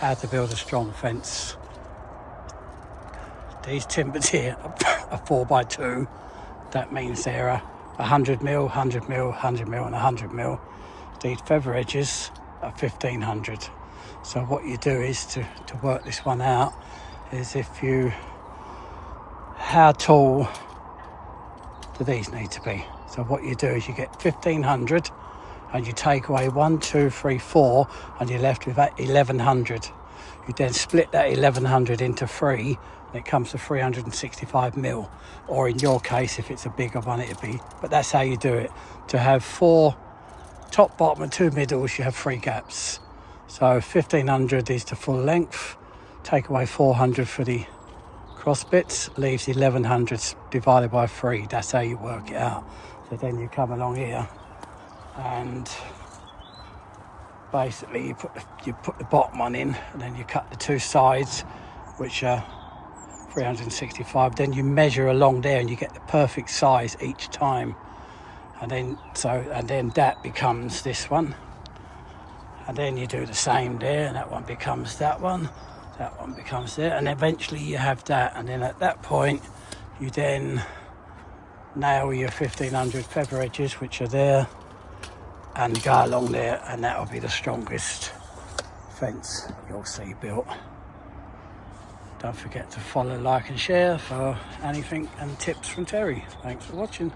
how to build a strong fence. These timbers here are 4x2. That means they're 100 mil, 100 mil, 100 mil and 100 mil. These feather edges are 1500. So what you do is to work this one out is how tall do these need to be? So what you do is you get 1500 and you take away 1, 2, 3, 4 and you're left with 1100. You then split that 1100 into 3 and it comes to 365 mil. Or in your case, if it's a bigger one, it'd be, but that's how you do it. To have 4 top, bottom and 2 middles, you have 3 gaps. So 1500 is the full length. Take away 400 for the cross bits, leaves 1100 divided by 3. That's how you work it out. So then you come along here and basically you put the bottom one in and then you cut the 2 sides, which are 365. Then you measure along there and you get the perfect size each time. And then that becomes this one. And then you do the same there, and that one becomes that one becomes there, and eventually you have that. And then at that point you then nail your 1500 feather edges, which are there, and go along there, and that will be the strongest fence you'll see built. Don't forget to follow, like and share for anything and tips from Terry. Thanks for watching.